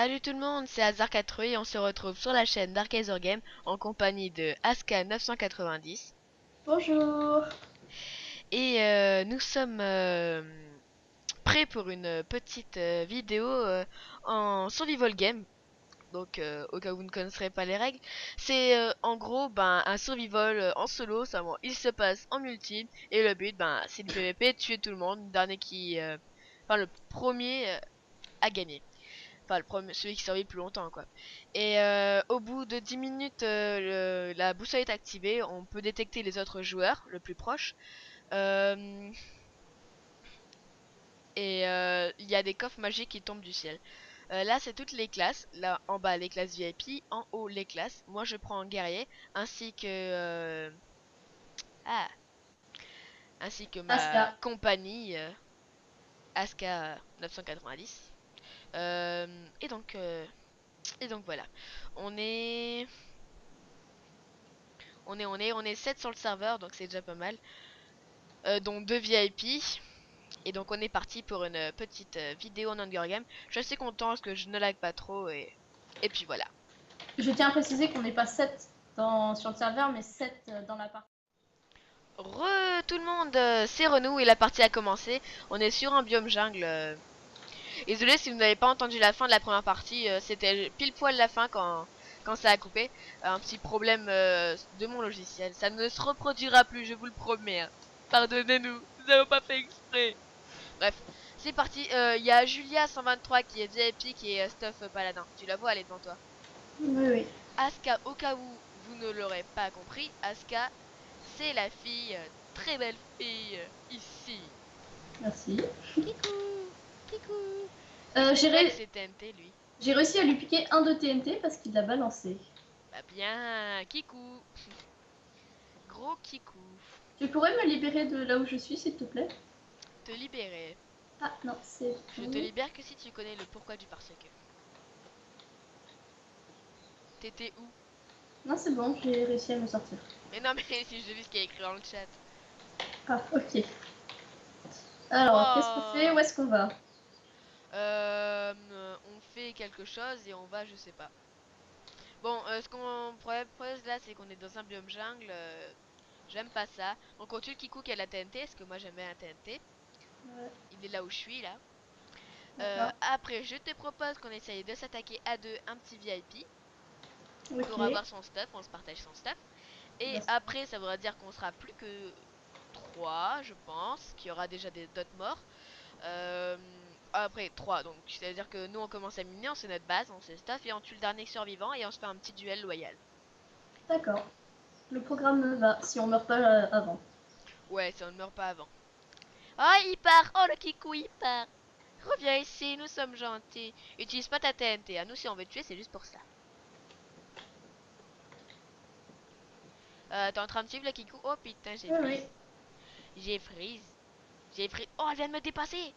Salut tout le monde, c'est Hazard80 et on se retrouve sur la chaîne Darkaizer Game en compagnie de Aska990. Bonjour. Et nous sommes prêts pour une petite vidéo en survival game. Donc au cas où vous ne connaisserez pas les règles, c'est en gros un survival en solo, seulement il se passe en multi et le but c'est du PVP, tuer tout le monde, le dernier le premier à gagner. Enfin, le premier, celui qui survit le plus longtemps, quoi. Et au bout de 10 minutes, la boussole est activée. On peut détecter les autres joueurs, le plus proche. Euh, et il y a des coffres magiques qui tombent du ciel. Là, c'est toutes les classes. Là, en bas, les classes VIP. En haut, les classes. Moi, je prends un guerrier. Ah, ainsi que ma Aska. compagnie, Aska 990. Et donc voilà. On est on est 7 sur le serveur, donc c'est déjà pas mal. Dont 2 VIP. Et donc on est parti pour une petite vidéo en Hunger Game. Je suis assez content parce que je ne lag pas trop et puis voilà. Je tiens à préciser qu'on n'est pas 7 sur le serveur, mais 7 dans la partie. Re tout le monde, c'est Renou et la partie a commencé. On est sur un biome jungle. Désolé si vous n'avez pas entendu la fin de la première partie, c'était pile poil la fin quand ça a coupé. Un petit problème de mon logiciel. Ça ne se reproduira plus, je vous le promets, hein. Pardonnez-nous, nous n'avons pas fait exprès. Bref, c'est parti. Il y a Julia 123 qui est VIP qui est Stuff Paladin. Tu la vois, elle est devant toi. Oui, oui. Aska, au cas où vous ne l'aurez pas compris, Aska, c'est la fille, très belle fille, ici. Merci. Kikou, Kikou. Il Euh, fait j'ai, quoi de ré- ses TNT, lui? j'ai réussi à lui piquer un de TNT parce qu'il l'a balancé. Bah bien, Kikou. Gros Kikou. Tu pourrais me libérer de là où je suis, s'il te plaît? Te libérer. Ah non, c'est Je te fou. libère que si tu connais le pourquoi du parce que. T'étais où? Non, c'est bon, j'ai réussi à me sortir. Mais non, mais si je lis ce qu'il y a écrit dans le chat. Ah, ok. Alors, qu'est-ce qu'on fait? Où Wow. est-ce qu'on va? On fait quelque chose et on va, je sais pas. Bon, ce qu'on propose là, c'est qu'on est dans un biome jungle. J'aime pas ça. Donc on tue le Kikou qui a la TNT, parce que moi j'aime bien la TNT. Ouais, Il est là où je suis là. d'accord. Après, je te propose qu'on essaye de s'attaquer à deux, un petit VIP, pour Ok. avoir son stuff. On se partage son stuff. Et Bah, ça après, marche. ça voudra dire qu'on sera plus que 3 je pense. Qu'il y aura déjà d'autres morts. Après 3 donc c'est-à-dire que nous on commence à miner, on sait notre base, on sait stuff et on tue le dernier survivant et on se fait un petit duel loyal. D'accord. Le programme me va, si on meurt pas avant. Ouais, ça on ne meurt pas avant. Oh, il part. Oh, le Kikou, il part. Reviens ici, nous sommes gentils. Utilise pas ta TNT. À nous, si on veut te tuer, c'est juste pour ça. T'es en train de suivre le Kikou? Oh putain, j'ai Oui, oui. freeze. J'ai freeze. J'ai freeze. Oh, elle vient de me dépasser.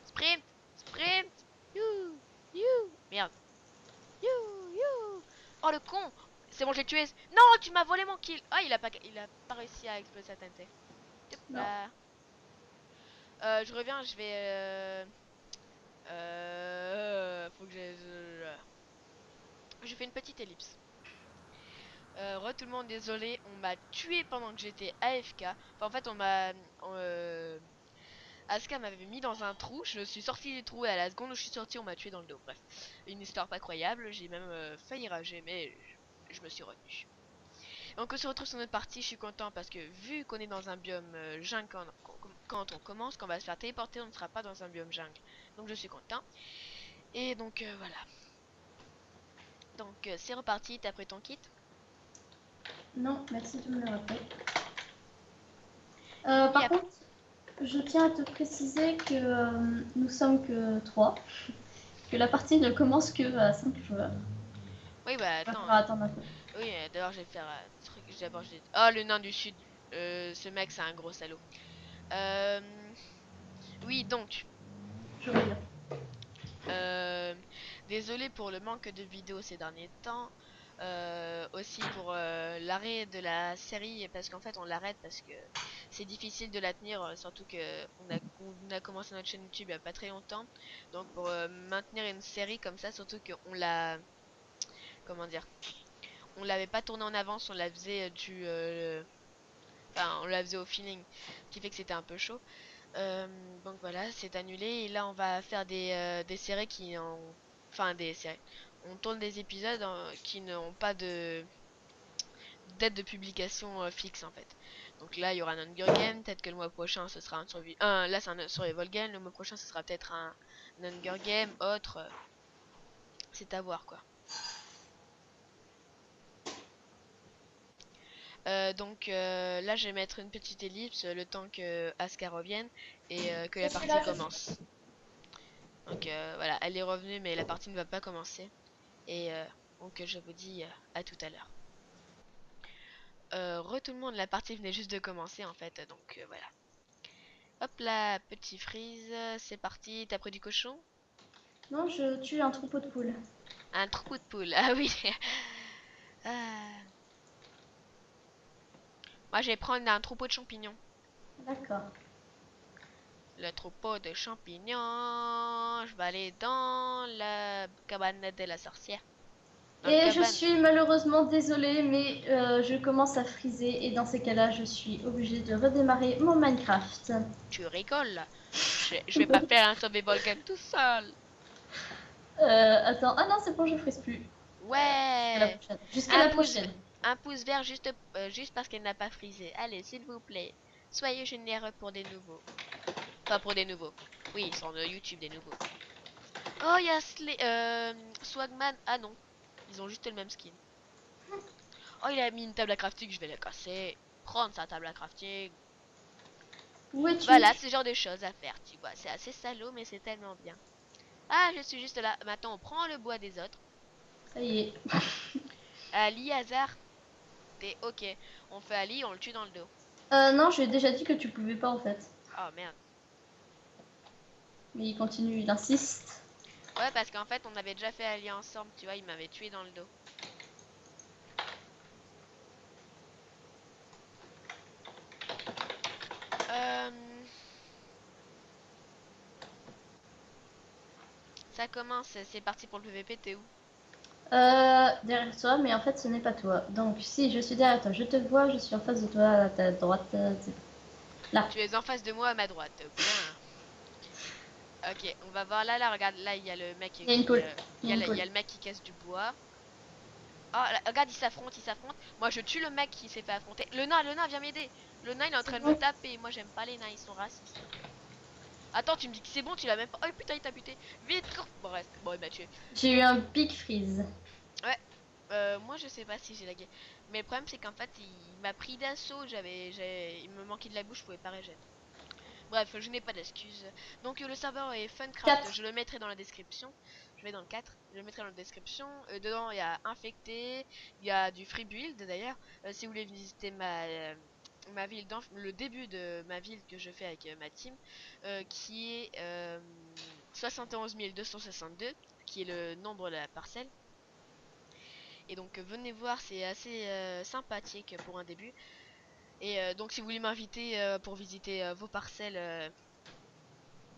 Sprint. Sprint. You. You. Merde. You. You. Oh, le con. C'est bon, je l'ai tué. Non, tu m'as volé mon kill. Oh, il a pas réussi à exploser sa TNT. Hop Non. là. Je reviens, je vais... faut que je fais une petite ellipse. Tout le monde, désolé, on m'a tué pendant que j'étais AFK. Enfin, en fait, Asuka m'avait mis dans un trou, je suis sortie du trou et à la seconde où je suis sortie, on m'a tué dans le dos. Bref, une histoire pas croyable, j'ai même failli rager, mais je me suis retenue. Donc on se retrouve sur notre partie, je suis content parce que vu qu'on est dans un biome jungle quand on commence, qu'on va se faire téléporter, on ne sera pas dans un biome jungle. Donc je suis content. Et donc voilà. Donc c'est reparti, t'as pris ton kit? Non, merci de me le rappeler. Et Par après... contre, je tiens à te préciser que nous sommes que 3, que la partie ne commence que à 5 joueurs. Oui, bah Il va attends. falloir attendre un peu. Oui, d'abord je vais faire un truc. D'abord je vais... Oh, le nain du sud. Ce mec, c'est un gros salaud. Euh... Oui, donc. Je reviens. euh, Désolé pour le manque de vidéos ces derniers temps. Aussi pour l'arrêt de la série. Parce qu'en fait, on l'arrête parce que c'est difficile de la tenir, surtout que on a commencé notre chaîne YouTube il y a pas très longtemps. Donc pour maintenir une série comme ça, surtout qu'on l'a, comment dire, on l'avait pas tourné en avance, on la faisait enfin on la faisait au feeling, ce qui fait que c'était un peu chaud. Donc voilà, c'est annulé et là on va faire des séries qui ont, enfin des séries. On tourne des épisodes qui n'ont pas de date de publication fixe en fait. Donc là, il y aura un Hunger Game. Peut-être que le mois prochain, ce sera là, c'est un Survival Game. Le mois prochain, ce sera peut-être un Hunger Game. Autre. C'est à voir quoi. Là, je vais mettre une petite ellipse le temps que Asuka revienne et que Je la suis partie là, je suis là. commence. Donc voilà, elle est revenue, mais la partie ne va pas commencer. Et donc, je vous dis à tout à l'heure. Tout le monde, la partie venait juste de commencer en fait. Donc voilà. Hop là, petit freeze, c'est parti. T'as pris du cochon? Non, je tue un troupeau de poules. Un troupeau de poules, ah oui. Ah. Moi, je vais prendre un troupeau de champignons. D'accord. Le troupeau de champignons. Je vais aller dans la cabane de la sorcière. Dans le Et je cabane. suis malheureusement désolée, mais je commence à friser et dans ces cas-là, je suis obligée de redémarrer mon Minecraft. Tu rigoles là. Je vais pas faire un survival game tout seul. Attends, ah non, c'est bon, je frise plus. Jusqu'à la Ouais. prochaine. Jusqu'à Un la pouce, prochaine. un pouce vert juste parce qu'elle n'a pas frisé. Allez, s'il vous plaît. Soyez généreux pour des nouveaux. Pas pour des nouveaux. Oui, sur YouTube des nouveaux. Oh, il y a Swagman. Ah non, ils ont juste le même skin. Oh, il a mis une table à crafting, je vais la casser. Prendre sa table à crafting. Où es-tu? Voilà, ce genre de choses à faire, tu vois. C'est assez salaud, mais c'est tellement bien. Ah, je suis juste là. Maintenant, on prend le bois des autres. Ça y est. Ali, hasard. T'es ok. On fait Ali, on le tue dans le dos. Non, j'ai déjà dit que tu pouvais pas en fait. Oh merde. Mais il continue, il insiste. Ouais, parce qu'en fait, on avait déjà fait Ali ensemble, tu vois. Il m'avait tué dans le dos. Euh... Ça commence, c'est parti pour le PVP, t'es où? Derrière toi, mais en fait ce n'est pas toi. Donc si je suis derrière toi, je te vois, je suis en face de toi, à ta droite, là. Tu es en face de moi à ma droite. Bien. Ok, on va voir là, là, regarde, là, il y a le mec Il y a une poule. il Il y y a a une il y poule. a le mec qui casse du bois. Oh, là, regarde, ils s'affrontent, ils s'affrontent. Moi, je tue le mec qui s'est fait affronter. Le nain, viens m'aider. Le nain, il est en C'est train de me bon. taper. Moi, j'aime pas les nains, ils sont racistes. Attends, tu me dis que c'est bon, tu l'as même pas. Oh putain, il t'a buté. Vite, cours. Bon, reste. Bon, il m'a tué. J'ai eu un big freeze. Ouais. Moi, je sais pas si j'ai lagué. Mais le problème, c'est qu'en fait, il m'a pris d'assaut. Il me manquait de la bouche, je pouvais pas régénérer. Bref, je n'ai pas d'excuses. Donc le serveur est Funcraft, 4. je le mettrai dans la description. Je vais dans le 4, je le mettrai dans la description. Dedans, il y a infecté, il y a du free build d'ailleurs. Si vous voulez visiter ma ville, dans le début de ma ville que je fais avec ma team, qui est 71 262, qui est le nombre de la parcelle. Et donc venez voir, c'est assez sympathique pour un début. Et donc si vous voulez m'inviter pour visiter vos parcelles,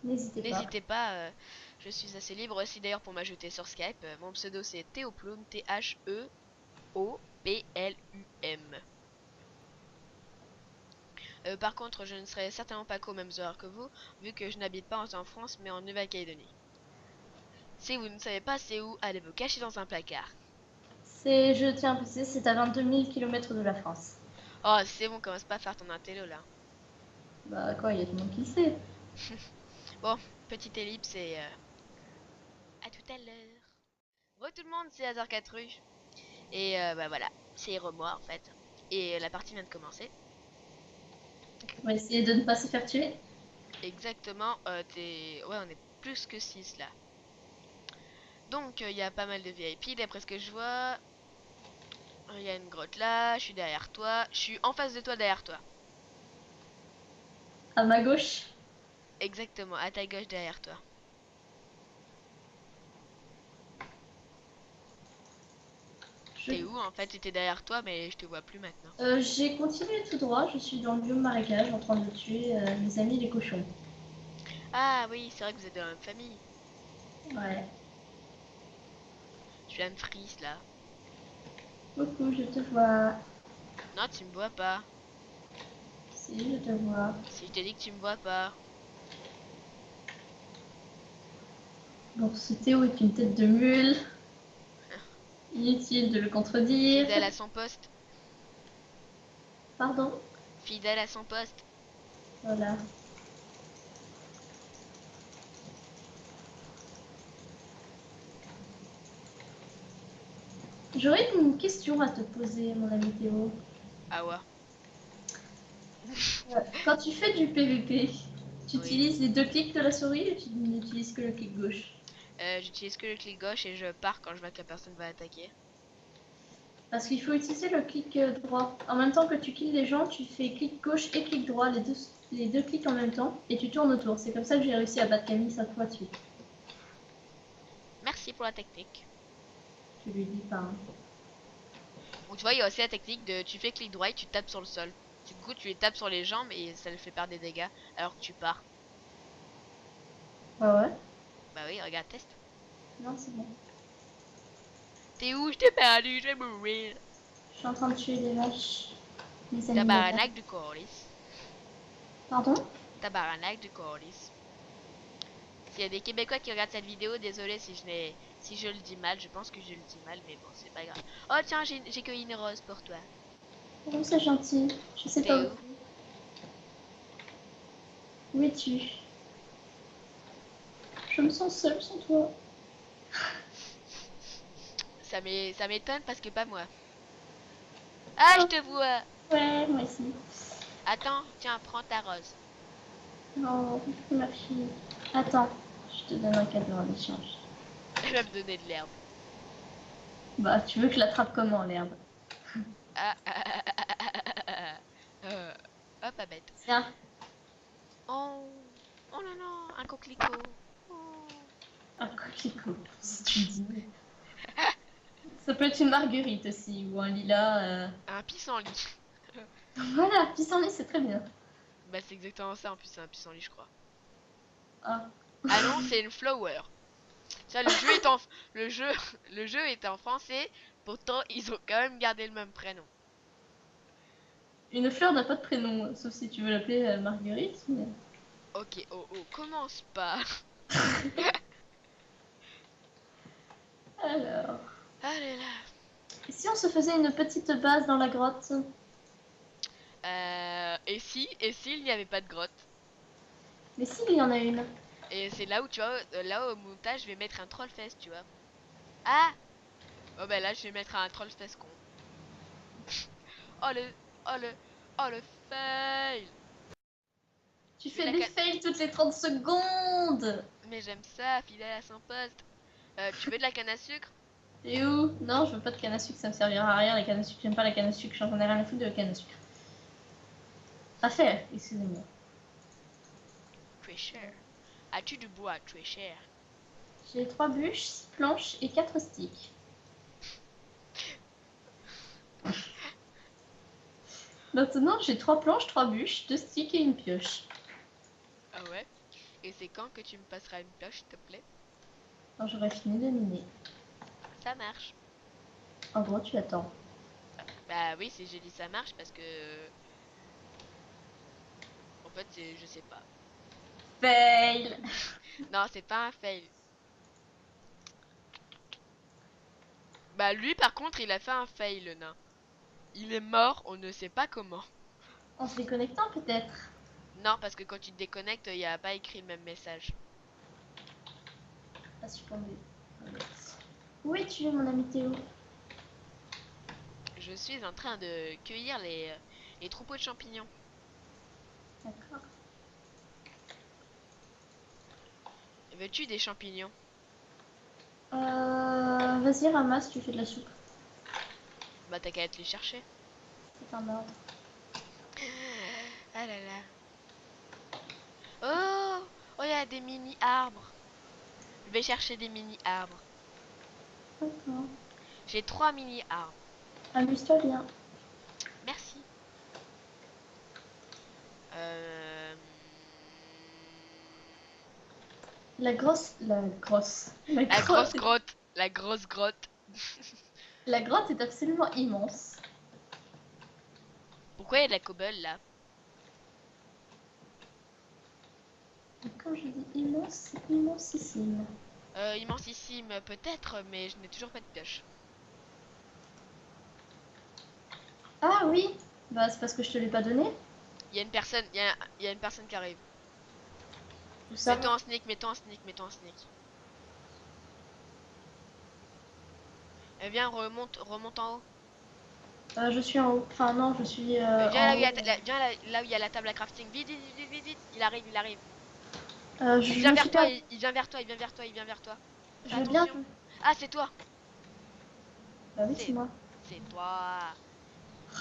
N'hésitez pas. n'hésitez pas, je suis assez libre aussi d'ailleurs pour m'ajouter sur Skype. Mon pseudo c'est Théoplume, Theoplum. Par contre, je ne serai certainement pas qu'aux mêmes heures que vous, vu que je n'habite pas en France mais en Nouvelle-Calédonie. Si vous ne savez pas c'est où, allez vous cacher dans un placard. Je tiens à préciser, c'est à 22 000 km de la France. Oh, c'est bon, commence pas à faire ton intello là. Bah quoi, il y a tout le monde qui le sait. Bon, petite ellipse et à tout à l'heure. Bon tout le monde, c'est Hazard 4 rue. Et bah voilà, c'est Remois en fait. Et la partie vient de commencer. On va essayer de ne pas se faire tuer. Exactement, ouais, on est plus que 6 là. Donc, il y a pas mal de VIP, d'après ce que je vois. Il y a une grotte là, je suis derrière toi. Je suis en face de toi, derrière toi. À ma gauche. Exactement, à ta gauche, derrière toi. Je... T'es où en fait? J'étais derrière toi, mais je te vois plus maintenant. J'ai continué tout droit, je suis dans le biome marécage en train de tuer mes amis les cochons. Ah oui, c'est vrai que vous êtes dans la même famille. Ouais. Je suis Anne Fries là. Coucou, je te vois. Non, tu me vois pas. Si, je te vois. Si je t'ai dit que tu me vois pas. Bon, ce Théo est une tête de mule. Inutile de le contredire. Fidèle à son poste. Pardon? Fidèle à son poste. Voilà. J'aurais une question à te poser, mon ami Théo. Ah ouais. Quand tu fais du PVP, tu Oui. utilises les deux clics de la souris ou tu n'utilises que le clic gauche? J'utilise que le clic gauche et je pars quand je vois que la personne va attaquer. Parce qu'il faut utiliser le clic droit. En même temps que tu kills les gens, tu fais clic gauche et clic droit, les deux clics en même temps, et tu tournes autour. C'est comme ça que j'ai réussi à battre Camille 5 fois de suite. Merci pour la technique. Tu lui dis pas. Hein. Ou tu vois, il y a aussi la technique de tu fais clic droit et tu tapes sur le sol. Du coup, tu les tapes sur les jambes et ça le fait perdre des dégâts alors que tu pars. Ouais, ouais. Bah oui, regarde, test. Non, c'est bon. T'es où? Je t'ai perdu, je vais mourir. Je suis en train de tuer des vaches. Des animaux. Tabarnak du colis. Pardon? Tabarnak du colis. S'il y a des Québécois qui regardent cette vidéo, désolé si je le dis mal, je pense que je le dis mal, mais bon, c'est pas grave. Oh tiens, j'ai cueilli une rose pour toi. Oh, c'est gentil. Je sais pas T'es où. où? Où es-tu? Je me sens seule sans toi. Ça m'étonne parce que pas moi. Ah, je Oh, te vois. ouais, moi aussi. Attends, tiens, prends ta rose. Oh, ma fille. Attends, je te donne un cadeau en échange. Elle va me donner de l'herbe. Bah, tu veux que je l'attrape comment, l'herbe? Ah, euh, oh, pas bête. Tiens, Oh, oh non, non, un coquelicot. Oh. un coquelicot, si tu dis. Ça peut être une marguerite aussi, ou un lilas. Un pissenlit. Voilà, pissenlit, c'est très bien. Bah, c'est exactement ça, en plus, c'est un pissenlit, je crois. Ah. Ah non, c'est une flower. Ça, le jeu, le jeu est en français, pourtant ils ont quand même gardé le même prénom. Une fleur n'a pas de prénom, sauf si tu veux l'appeler marguerite. Mais... Ok, oh oh, commence pas. Alors. Allez là. Et si on se faisait une petite base dans la grotte? Et si il n'y avait pas de grotte? Mais si, il y en a une. Et c'est là où tu vois, là au montage, je vais mettre un trollfest, tu vois. Ah! Oh bah là, je vais mettre un trollfest con. Oh le, oh le, oh le fail! Tu Tu veux de fais la des canne? fails toutes les 30 secondes. Mais j'aime ça, fidèle à son poste. Tu veux de la canne à sucre? Et où? Non, je veux pas de canne à sucre, ça me servira à rien, la canne à sucre. J'aime pas la canne à sucre, j'en ai rien à foutre de la canne à sucre. À faire, excusez-moi. Tu es cher. As-tu du bois? Tu es cher. J'ai 3 bûches, 6 planches et 4 sticks. Maintenant, j'ai 3 planches, 3 bûches, 2 sticks et une pioche. Ah ouais? Et c'est quand que tu me passeras une pioche, s'il te plaît? Quand j'aurai fini de miner. Ça marche. En gros, tu attends. Bah oui, si j'ai dit ça marche parce que... En fait, je sais pas. Fail. Non, c'est pas un fail. Bah lui, par contre, il a fait un fail, le nain. Il est mort, on ne sait pas comment. En se déconnectant peut-être. Non, parce que quand tu te déconnectes, il n'y a pas écrit le même message. Pas succomber. Où es-tu, mon ami Théo? Je suis en train de cueillir les troupeaux de champignons. D'accord. Veux-tu des champignons? Vas-y, ramasse, tu fais de la soupe. Bah t'as qu'à être les chercher. C'est un ordre. Ah là là. Oh! Oh, il y a des mini-arbres. Je vais chercher des mini-arbres. D'accord. J'ai 3 mini-armes. Amuse-toi bien. Merci. Euh... La grosse... La grosse... La La grosse grotte... grotte. La grosse grotte. La grotte est absolument immense. Pourquoi il y a de la cobble là? Et quand je dis immense, c'est immensissime. Immensissime peut-être, mais je n'ai toujours pas de pioche. Ah oui. Bah c'est parce que je te l'ai pas donné. Il y a une personne, il y a une personne qui arrive. Tout ça. Mets-toi en sneak, mets-toi en sneak, mets-toi en sneak. Viens, remonte en haut. Je suis en haut. Enfin non, je suis Viens là en où il y haut. a, viens là où il y a la table à crafting. Vite, vite, vite, vite, vite. Il arrive, il arrive. Il Je vient me vers suis toi, pas... il vient vers toi, il vient vers toi, il vient vers toi. Fais Je veux bien... attention. Ah, c'est toi. Bah oui, c'est C'est, moi. c'est toi.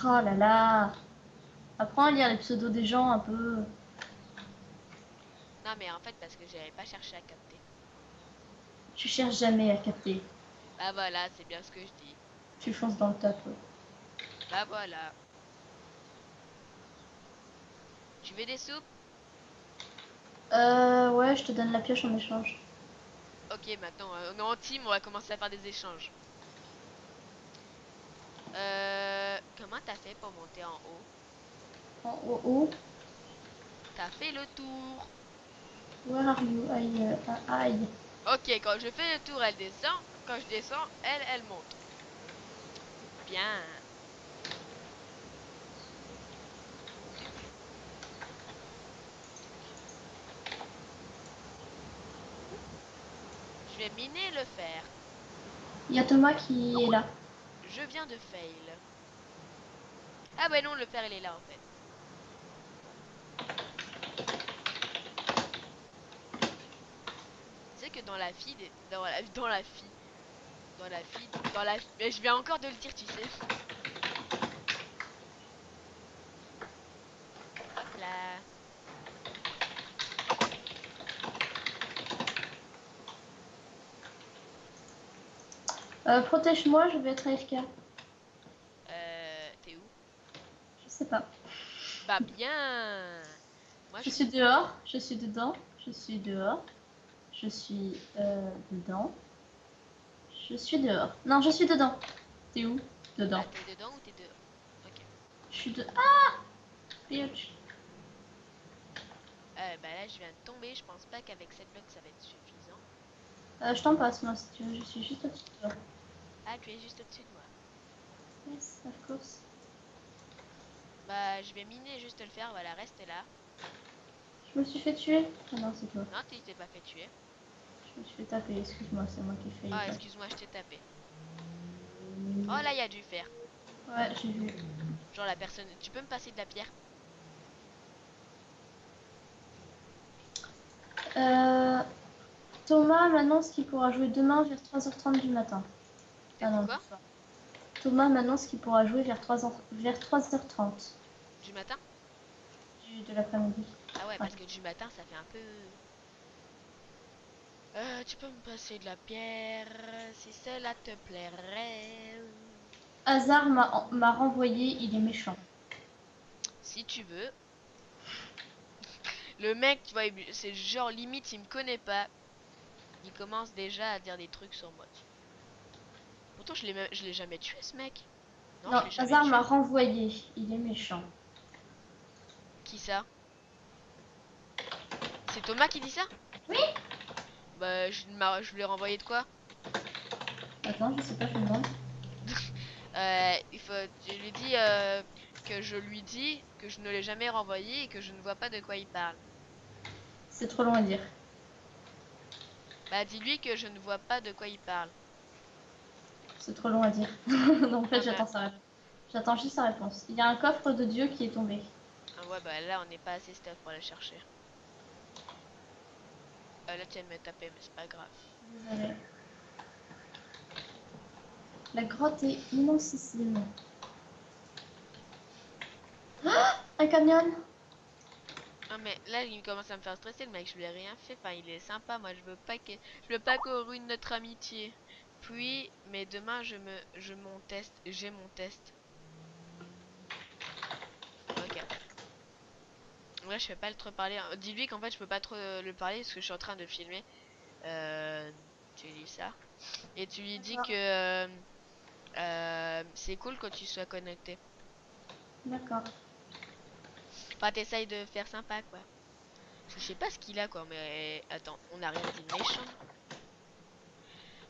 Oh là là. Apprends à lire les pseudos des gens un peu. Non, mais en fait, parce que j'avais pas cherché à capter. Tu cherches jamais à capter. Bah voilà, c'est bien ce que je dis. Tu fonces dans le tas. Quoi. Bah voilà. Tu veux des soupes? Ouais, je te donne la pioche en échange. Ok, maintenant, on est en team, on va commencer à faire des échanges. Comment t'as fait pour monter en haut? En haut, haut. T'as fait le tour. Where are you? Aïe, aïe. Ok, quand je fais le tour, elle descend. Quand je descends, elle monte. Bien. Je vais miner le fer. Il y a Thomas qui est là. Je viens de fail. Ah bah non, le fer, il est là en fait. Tu sais que dans la fille, dans la, mais je viens encore de le dire, tu sais. Hop là. Protège-moi, je vais être AFK. T'es où? Je sais pas. Bah bien. Moi, Je je suis suis. dehors, je suis dedans, je suis dehors, je suis dedans, je suis dehors. Non, je suis dedans. T'es où? Dedans. Ah, t'es dedans ou t'es dehors? Ok. Je suis de... Ah bitch. Bah là, je viens de tomber. Je pense pas qu'avec 7 blocs, ça va être suffisant. Je t'en passe, moi, si tu veux. Je suis juste au-dessus de toi. Ah, tu es juste au-dessus de moi. Yes, of course. Bah, je vais miner juste le faire. Voilà, reste là. Je me suis fait tuer. Ah non, c'est toi. Non, tu t'es pas fait tuer. Je me suis fait taper, excuse-moi, c'est moi qui ai failli Ah, taper. excuse-moi, je t'ai tapé. Oh là, il y a du fer. Ouais, j'ai vu. Genre la personne. Tu peux me passer de la pierre? Euh, Thomas m'annonce qu'il pourra jouer demain vers 3h30 du matin. T'es Ah dit non, du quoi? soir. Thomas m'annonce qu'il pourra jouer vers 3h30 Du matin? de l'après-midi. Ah ouais, Ouais. parce que du matin, ça fait un peu. Tu peux me passer de la pierre si cela te plairait. Hazard m'a renvoyé, il est méchant. Si tu veux. Le mec, tu vois, c'est genre limite, il me connaît pas. Il commence déjà à dire des trucs sur moi. Pourtant, je l'ai jamais tué, ce mec. Non, je Non, l'ai jamais Hazard m'a tué. renvoyé, il est méchant. Qui ça? C'est Thomas qui dit ça? Oui. Bah, je lui ai renvoyé de quoi? Attends, je sais pas, je me demande. Je lui dis que je lui dis que je ne l'ai jamais renvoyé et que je ne vois pas de quoi il parle. C'est trop long à dire. Bah, dis-lui que je ne vois pas de quoi il parle. C'est trop long à dire. Donc en fait, Non, mais j'attends sa réponse. J'attends juste sa réponse. Il y a un coffre de Dieu qui est tombé. ah ouais, bah là, on n'est pas assez stuff pour aller chercher. Là, tu viens de me taper, mais c'est pas grave. Désolée. La grotte est immensissime. Un canyon. Ah, mais là, il commence à me faire stresser, le mec. Je lui ai rien fait. Enfin, il est sympa. Moi, je veux pas que, je veux pas qu'on ruine notre amitié. Puis, mais demain j'ai mon test. Ok. Ouais, je vais pas le trop parler. Dis-lui qu'en fait je peux pas trop le parler parce que je suis en train de filmer. Tu lui dis ça. Et tu lui dis que D'accord. c'est cool quand tu sois connecté. D'accord. Enfin, t'essayes de faire sympa quoi. Parce que je sais pas ce qu'il a quoi, mais attends, on a rien dit de méchant.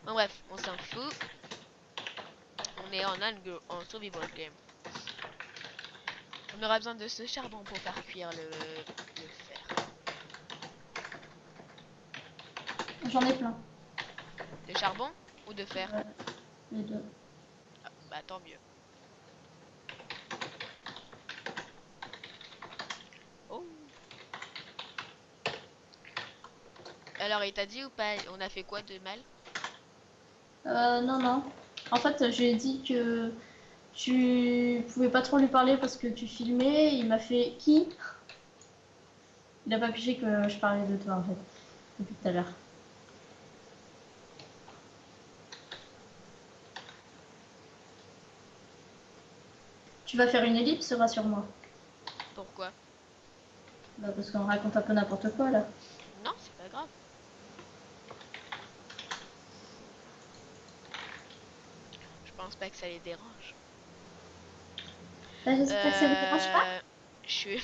Bon bref, on s'en fout. On est en survival game. On aura besoin de ce charbon pour faire cuire le fer. J'en ai plein. De charbon ou de fer? Ouais, les deux. Ah, bah tant mieux. Oh. Alors il t'a dit ou pas? On a fait quoi de mal? Non, non. En fait, je lui ai dit que tu pouvais pas trop lui parler parce que tu filmais. Il m'a fait qui? Il a pas pigé que je parlais de toi en fait, depuis tout à l'heure. Tu vas faire une ellipse, rassure-moi. Pourquoi? Bah, parce qu'on raconte un peu n'importe quoi là. Non, c'est pas grave. Je pense pas que ça les dérange. Bah, j'espère que ça ne vous dérange pas. Euh, je suis.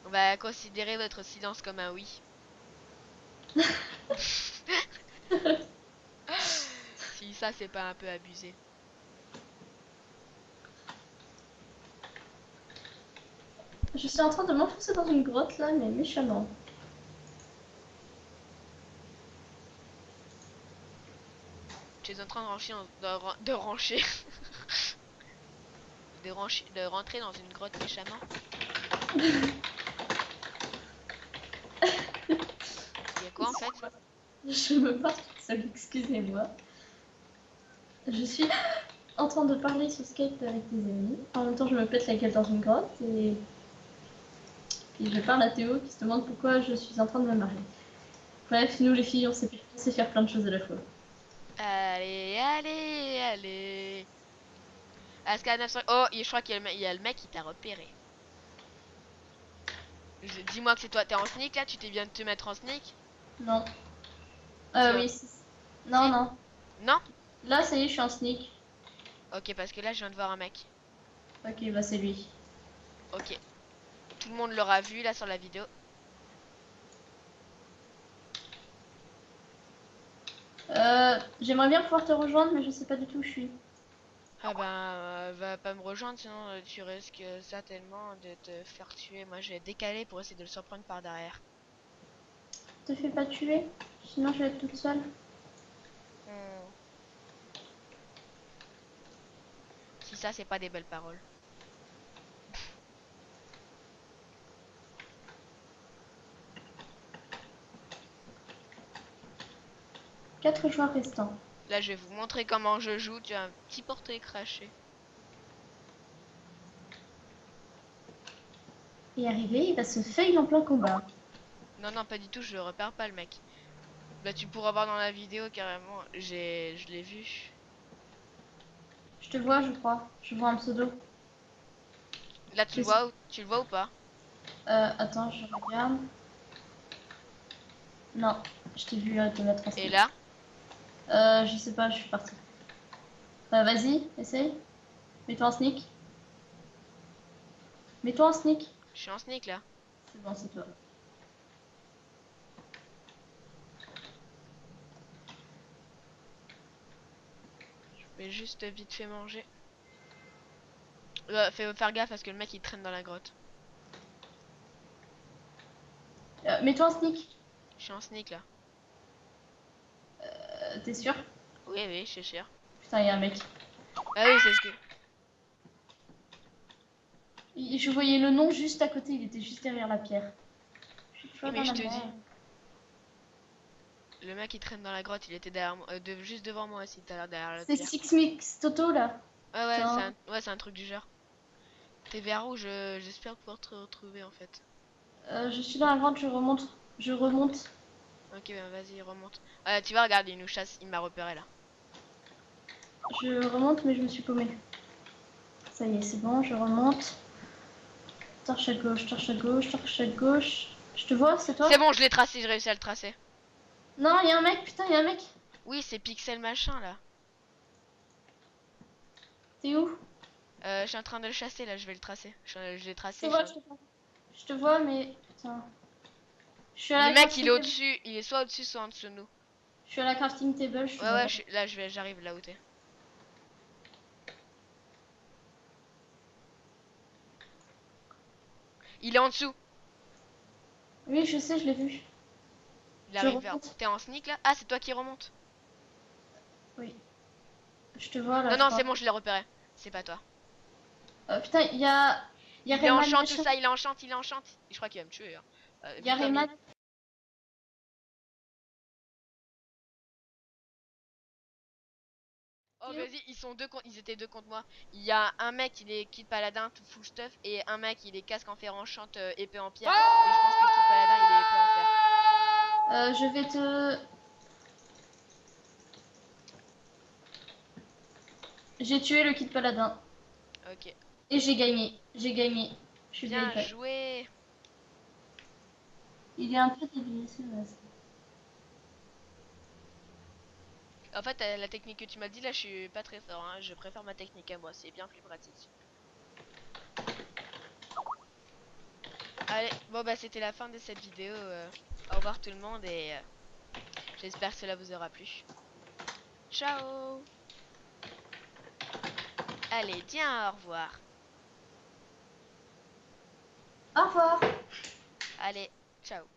On va considérer votre silence comme un oui. Si ça c'est pas un peu abusé. Je suis en train de m'enfoncer dans une grotte là, mais méchamment. Tu es en train de rancher, de rancher, de rentrer dans une grotte méchamment. Il y a quoi en fait? Je me parle toute seule, excusez-moi. Je suis en train de parler sur Skype avec des amis. En même temps, je me pète la gueule dans une grotte et je parle à Théo qui se demande pourquoi je suis en train de me marier. Bref, nous les filles, on sait faire plein de choses à la fois. Allez, allez, allez. Aska 900. Oh, je crois qu'il y a le mec qui t'a repéré. Dis-moi que c'est toi. T'es en sneak là? Tu t'es bien de te mettre en sneak? Non. Parce que. Oui. Non, Si? non. Non? Là, ça y est, je suis en sneak. Ok, parce que là je viens de voir un mec. Ok, bah c'est lui. Ok. Tout le monde l'aura vu là sur la vidéo. J'aimerais bien pouvoir te rejoindre, mais je sais pas du tout où je suis. Ah ben, va pas me rejoindre, sinon tu risques certainement de te faire tuer. Moi, je vais décaler pour essayer de le surprendre par derrière. Te fais pas tuer, sinon je vais être toute seule. Hmm. Si ça, c'est pas des belles paroles. 4 joueurs restants. Là, je vais vous montrer comment je joue. Tu as un petit portrait craché. Et arrivé, il va se fail en plein combat. Non, non, pas du tout, je le repère pas le mec. Là, tu pourras voir dans la vidéo carrément. Je l'ai vu. Je te vois, je crois. Je vois un pseudo. Là, tu le vois ou pas? Attends, je regarde. Non, je t'ai vu te mettre en Et sneak. là, Je sais pas, je suis partie. Vas-y, essaye. Mets-toi en sneak. Mets-toi en sneak. je suis en sneak là. C'est bon, c'est toi. Je vais juste vite fait manger. Fais faire gaffe parce que le mec il traîne dans la grotte. Mets-toi en sneak. Je suis en sneak là. T'es sûr? Oui, oui, je suis sûr. Putain, il y a un mec. Ah oui, c'est ce que. Je voyais le nom juste à côté, il était juste derrière la pierre. Je suis Oui, toujours mais dans je la te mer. dis. Le mec il traîne dans la grotte, il était derrière moi, juste devant moi aussi, tout à l'heure derrière la C'est pierre. Six Mix Toto là. Ouais, Putain. c'est un truc du genre. T'es vers où j'espère pouvoir te retrouver en fait. Je suis dans la grotte, je remonte. Je remonte. Ok, ben vas-y, remonte. Tu vas regarder, il nous chasse, il m'a repéré là. Je remonte, mais je me suis paumée. Ça y est, c'est bon, je remonte. Torche à gauche, torche à gauche, torche à gauche. Je te vois, c'est toi? C'est bon, je l'ai tracé, j'ai réussi à le tracer. Non, il y a un mec, putain, il y a un mec. Oui, c'est Pixel machin là. T'es où? Je suis en train de le chasser là, je vais le tracer. Je l'ai Je te tracé. vois, je te vois. Je te vois, mais putain. Je suis à Le la mec, il est crafting table. au-dessus, il est soit au-dessus, soit en dessous de nous. Je suis à la crafting table, je suis Ouais, ouais, là-bas. là, j'arrive là où t'es. Il est en dessous. Oui, je sais, je l'ai vu. Il Je arrive vers. remonte. T'es en sneak là? Ah, c'est toi qui remonte. Oui. Je te vois là, Non, je non, c'est crois. bon, je l'ai repéré. C'est pas toi. Putain, il y a. Il y a Il est en Rayman chant, tout machin. ça, il est en chant, il est en chant. Je crois qu'il va me tuer, hein. Il y a Vu comme il. Rayman. Oh, T'es où? vas-y, ils étaient deux contre moi. Il y a un mec, il est kit paladin, tout full stuff, et un mec, il est casque en fer enchant, épée en pierre. Et je pense que kit paladin, il est épée en fer. Je vais te. J'ai tué le kit paladin. Ok. Et j'ai gagné. J'ai gagné. Je suis Bien vérifiée. joué. Il est un peu dévié, c'est vrai. En fait, la technique que tu m'as dit là, je suis pas très fort, hein. Je préfère ma technique à moi, c'est bien plus pratique. Allez, bon bah c'était la fin de cette vidéo. Au revoir tout le monde et j'espère que cela vous aura plu. Ciao. Allez, tiens, au revoir. Au revoir. Allez, ciao.